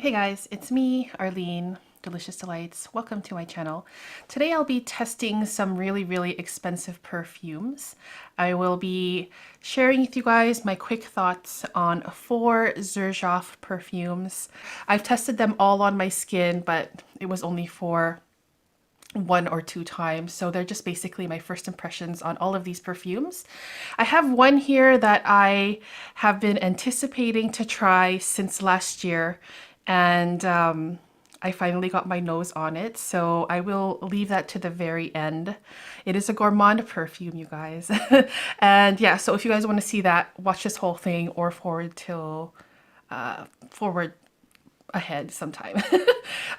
Hey guys, it's me, Arlene, Delicious Delights. Welcome to my channel. Today I'll be testing some really expensive perfumes. I will be sharing with you guys my quick thoughts on 4 Xerjoff perfumes. I've tested them all on my skin, but it was only for 1 or 2 times. So they're just basically my first impressions on all of these perfumes. I have one here that I have been anticipating to try since last year, and I finally got my nose on it, so I will leave that to the very end. It is a gourmand perfume, you guys. And yeah, so if you guys want to see that, watch this whole thing or forward ahead sometime.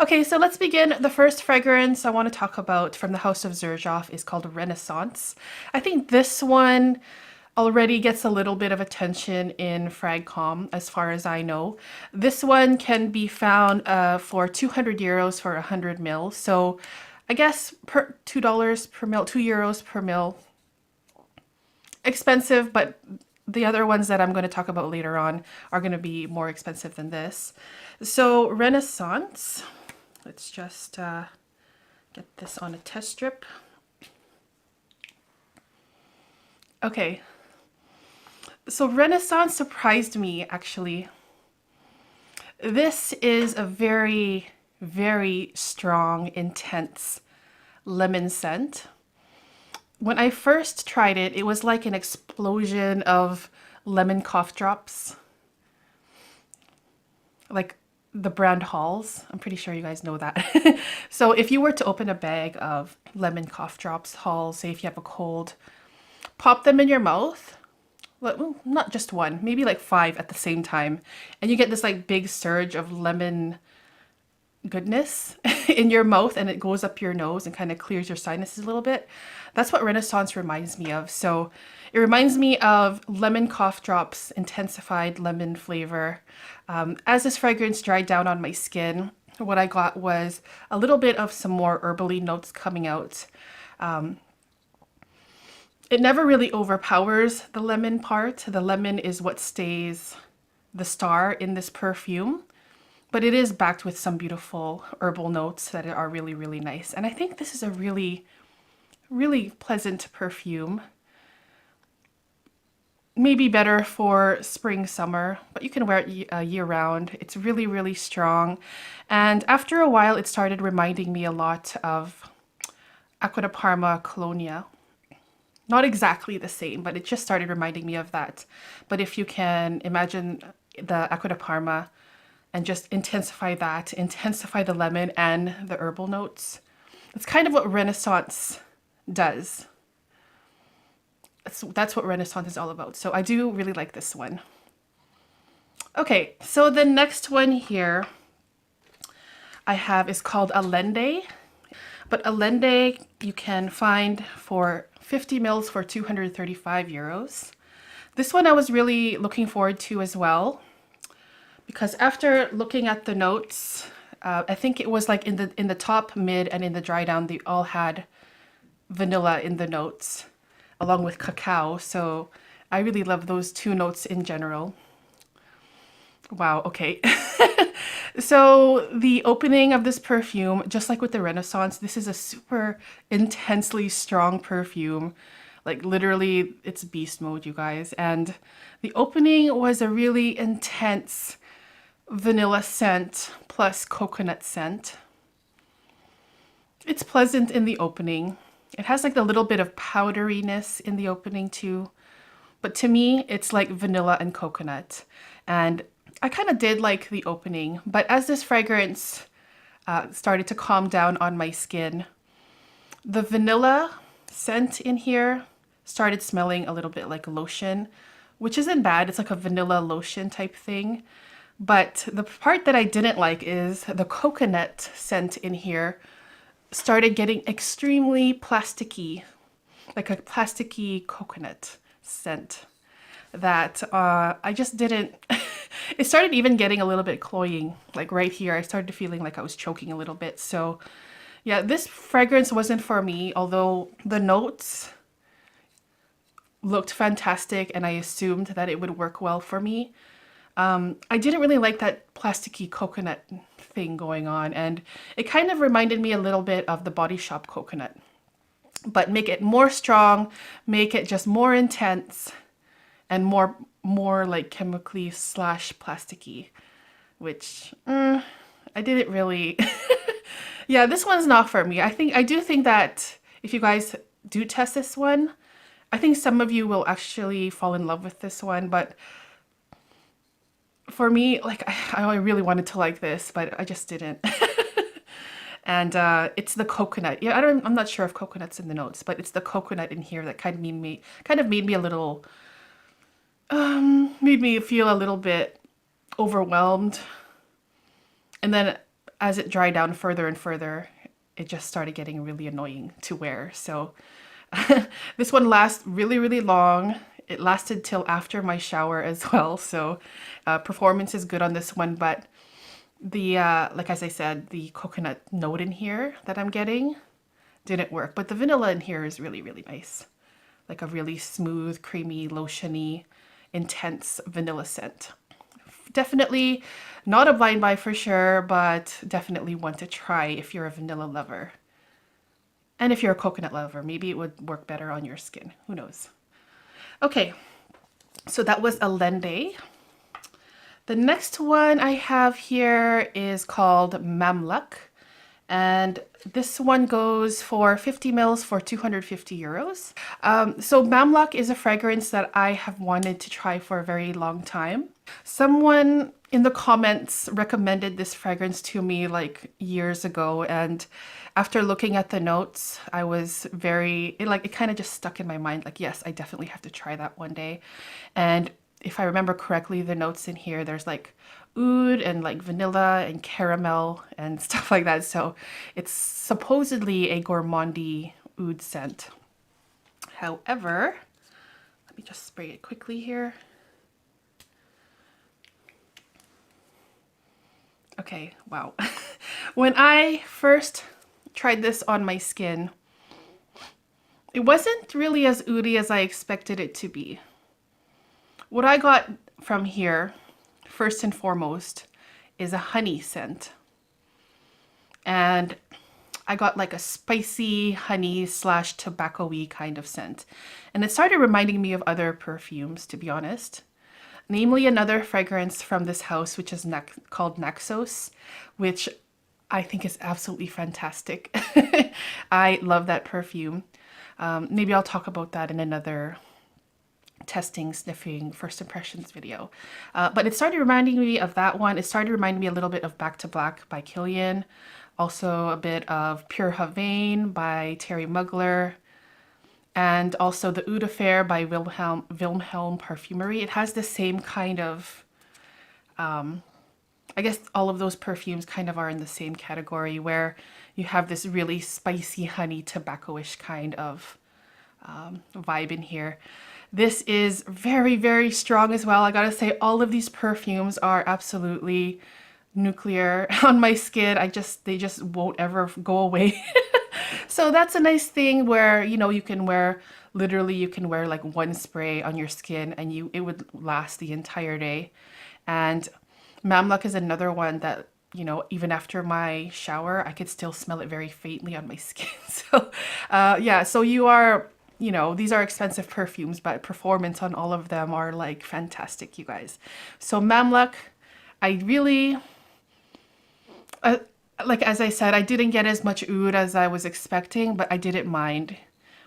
Okay, so let's begin. The first fragrance I want to talk about from the House of Xerjoff is called Renaissance. I think this one already gets a little bit of attention in Fragcom, as far as I know. This one can be found for 200 euros for 100 mil. So I guess per $2 per mil, €2 per mil. Expensive, but the other ones that I'm going to talk about later on are going to be more expensive than this. So Renaissance, let's just get this on a test strip. Okay, so Renaissance surprised me actually. This is a very strong, intense lemon scent. When I first tried it, it was like an explosion of lemon cough drops. Like the brand Halls. I'm pretty sure you guys know that. So if you were to open a bag of lemon cough drops, Halls, say if you have a cold, pop them in your mouth. Well, not just one, maybe like 5 at the same time. And you get this like big surge of lemon goodness in your mouth, and it goes up your nose and kind of clears your sinuses a little bit. That's what Renaissance reminds me of. So it reminds me of lemon cough drops, intensified lemon flavor. As this fragrance dried down on my skin, what I got was a little bit of some more herbally notes coming out. It never really overpowers the lemon part. The lemon is what stays the star in this perfume. But it is backed with some beautiful herbal notes that are really nice. And I think this is a really pleasant perfume. Maybe better for spring, summer, but you can wear it year round. It's really strong. And after a while, it started reminding me a lot of Acqua di Parma Colonia. Not exactly the same, but it just started reminding me of that. But if you can imagine the Acqua di Parma and just intensify that, intensify the lemon and the herbal notes. It's kind of what Renaissance does. That's what Renaissance is all about. So I do really like this one. Okay, so the next one here I have is called Allende. But Allende you can find for 50 mils for 235 euros. This one I was really looking forward to as well, because after looking at the notes, I think it was like in the top, mid, and in the dry down, they all had vanilla in the notes, along with cacao. So I really love those 2 notes in general. Wow, okay. So the opening of this perfume, just like with the Renaissance, this is a super intensely strong perfume. Like literally, it's beast mode, you guys. And the opening was a really intense vanilla scent plus coconut scent. It's pleasant in the opening. It has like a little bit of powderiness in the opening too. But to me, it's like vanilla and coconut. And I kind of did like the opening, but as this fragrance started to calm down on my skin, the vanilla scent in here started smelling a little bit like lotion, which isn't bad. It's like a vanilla lotion type thing. But the part that I didn't like is the coconut scent in here started getting extremely plasticky, like a plasticky coconut scent that I just didn't. It started even getting a little bit cloying, like right here. I started feeling like I was choking a little bit. So yeah, this fragrance wasn't for me, although the notes looked fantastic and I assumed that it would work well for me. I didn't really like that plasticky coconut thing going on, and it kind of reminded me a little bit of the Body Shop coconut, but make it more strong, make it just more intense, and more like chemically slash plasticky, which I didn't really. Yeah, this one's not for me. I do think that if you guys do test this one, I think some of you will actually fall in love with this one, but for me, like, I really wanted to like this, but I just didn't. And it's the coconut. Yeah, I'm not sure if coconut's in the notes, but it's the coconut in here that kind of made me a little, made me feel a little bit overwhelmed. And then as it dried down further and further, it just started getting really annoying to wear. So this one lasts really, really long. It lasted till after my shower as well. So performance is good on this one, but the, like as I said, the coconut note in here that I'm getting didn't work. But the vanilla in here is really, really nice. Like a really smooth, creamy, lotiony, intense vanilla scent. Definitely not a blind buy for sure, but definitely one to try if you're a vanilla lover. And if you're a coconut lover, maybe it would work better on your skin. Who knows? Okay, so that was Allende. The next one I have here is called Mamluk. And this one goes for 50 mils for 250 euros. So Mamluk is a fragrance that I have wanted to try for a very long time. Someone in the comments recommended this fragrance to me like years ago, and after looking at the notes, I was it kind of just stuck in my mind, like, yes, I definitely have to try that one day. And if I remember correctly, the notes in here, there's like oud and like vanilla and caramel and stuff like that. So it's supposedly a gourmandy oud scent. However, let me just spray it quickly here. Okay, wow. When I first tried this on my skin, it wasn't really as oudy as I expected it to be. What I got from here, first and foremost, is a honey scent. And I got like a spicy honey slash tobacco-y kind of scent. And it started reminding me of other perfumes, to be honest. Namely another fragrance from this house, which is called Naxos, which I think is absolutely fantastic. I love that perfume. Maybe I'll talk about that in another testing, sniffing, first impressions video. But it started reminding me of that one. It started reminding me a little bit of Back to Black by Kilian. Also a bit of Pure Havane by Terry Mugler. And also the Oud Affair by Wilhelm Parfumery. It has the same kind of, I guess all of those perfumes kind of are in the same category, where you have this really spicy honey tobacco-ish kind of vibe in here. This is very, very strong as well. I gotta say, all of these perfumes are absolutely nuclear on my skin. They just won't ever go away. So that's a nice thing where, you know, you can wear like one spray on your skin and it would last the entire day. And Mamluk is another one that, you know, even after my shower, I could still smell it very faintly on my skin. So yeah, so you know, these are expensive perfumes, but performance on all of them are like fantastic, you guys. So Mamluk, I really, like as I said, I didn't get as much oud as I was expecting, but I didn't mind.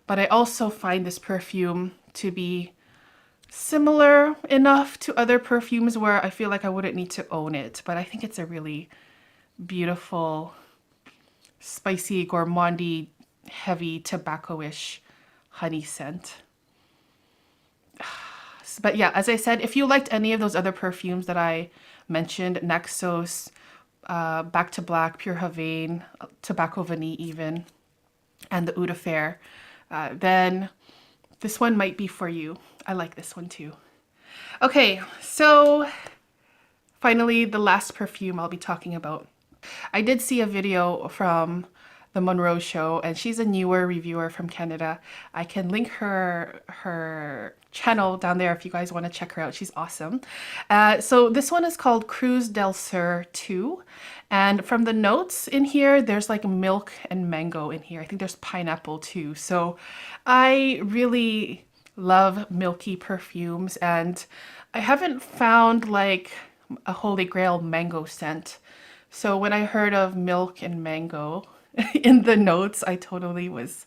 But I also find this perfume to be similar enough to other perfumes where I feel like I wouldn't need to own it. But I think it's a really beautiful, spicy, gourmandy, heavy, tobacco-ish honey scent. But yeah, as I said, if you liked any of those other perfumes that I mentioned, Naxos, Back to Black, Pure Havane, Tobacco Vanille even, and the Oud Affair, then this one might be for you. I like this one too. Okay, so finally the last perfume I'll be talking about. I did see a video from the Monroe Show, and she's a newer reviewer from Canada. I can link her channel down there if you guys want to check her out. She's awesome. So this one is called Cruz Del Sur II. And from the notes in here, there's like milk and mango in here. I think there's pineapple too. So I really love milky perfumes, and I haven't found like a holy grail mango scent. So when I heard of milk and mango in the notes, I totally was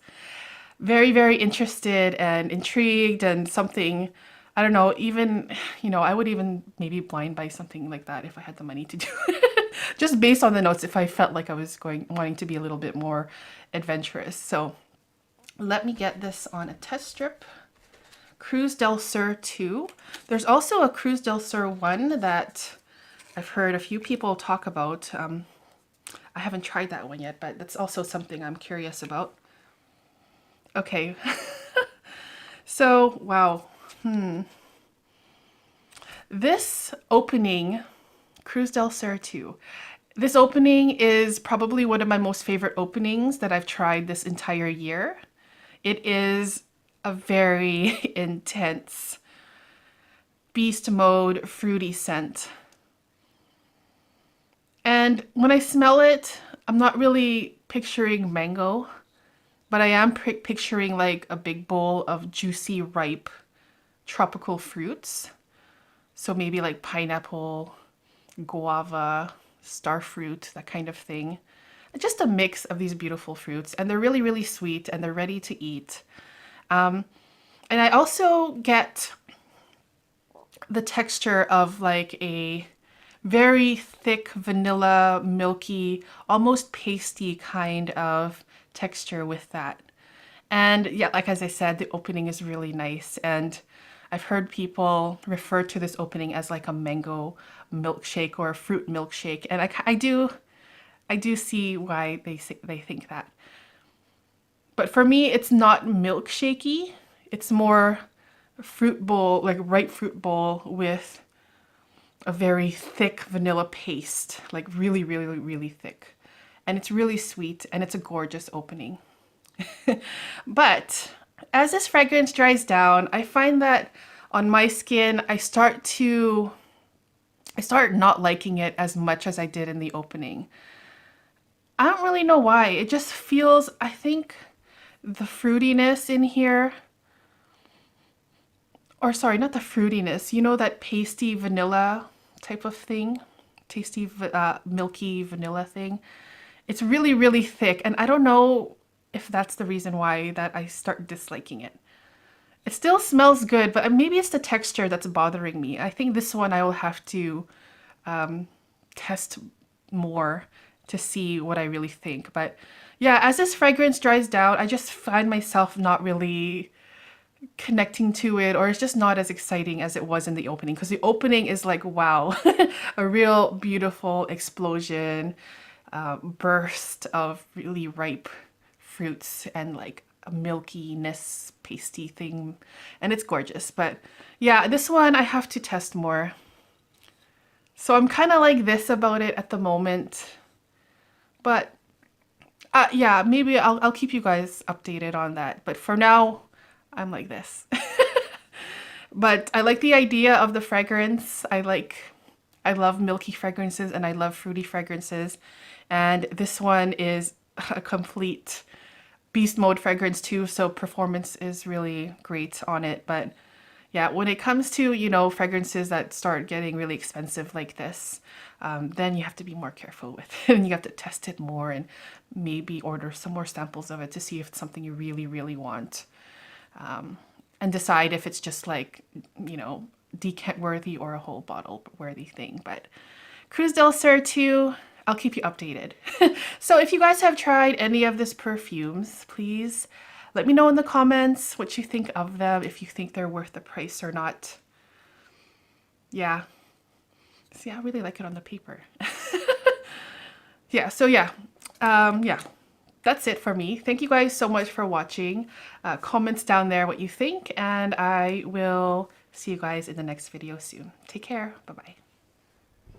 very, very interested and intrigued, and something, I don't know, even, you know, I would even maybe blind buy something like that if I had the money to do it. Just based on the notes, if I felt like I was wanting to be a little bit more adventurous. So let me get this on a test strip. Cruz Del Sur II. There's also a Cruz Del Sur I that I've heard a few people talk about. I haven't tried that one yet, but that's also something I'm curious about. Okay. So, wow. This opening, Cruz Del Sur II. This opening is probably one of my most favorite openings that I've tried this entire year. It is a very intense beast mode fruity scent. And when I smell it, I'm not really picturing mango, but I am picturing like a big bowl of juicy, ripe, tropical fruits. So maybe like pineapple, guava, starfruit, that kind of thing. Just a mix of these beautiful fruits, and they're really, really sweet, and they're ready to eat. And I also get the texture of like a very thick vanilla, milky, almost pasty kind of texture with that. And yeah, like as I said, the opening is really nice, and I've heard people refer to this opening as like a mango milkshake or a fruit milkshake, and I do see why they think that. But for me, it's not milkshakey. It's more fruit bowl, like ripe fruit bowl with a very thick vanilla paste, like really, really, really thick. And it's really sweet, and it's a gorgeous opening. But as this fragrance dries down, I find that on my skin, I start not liking it as much as I did in the opening. I don't really know why. It just feels, I think the fruitiness in here, or sorry, not the fruitiness, you know, that pasty vanilla type of thing, tasty milky vanilla thing. It's really, really thick, and I don't know if that's the reason why that I start disliking it. It still smells good, but maybe it's the texture that's bothering me. I think this one I will have to test more to see what I really think. But yeah, as this fragrance dries down, I just find myself not really connecting to it, or it's just not as exciting as it was in the opening, because the opening is like, wow, a real beautiful explosion, burst of really ripe fruits and like a milkiness, pasty thing, and it's gorgeous. But yeah, this one I have to test more. So I'm kind of like this about it at the moment, but yeah, maybe I'll keep you guys updated on that. But for now, I'm like this. But I like the idea of the fragrance. I love milky fragrances, and I love fruity fragrances. And this one is a complete beast mode fragrance too, so performance is really great on it. But yeah, when it comes to, you know, fragrances that start getting really expensive like this, then you have to be more careful with it, and you have to test it more and maybe order some more samples of it to see if it's something you really, really want. And decide if it's just like, you know, decant worthy or a whole bottle worthy thing. But Cruz Del Sur II, I'll keep you updated. So if you guys have tried any of these perfumes, please let me know in the comments what you think of them, if you think they're worth the price or not. Yeah. See, I really like it on the paper. Yeah, so yeah. Yeah. That's it for me. Thank you guys so much for watching. Comments down there what you think, and I will see you guys in the next video soon. Take care. Bye-bye.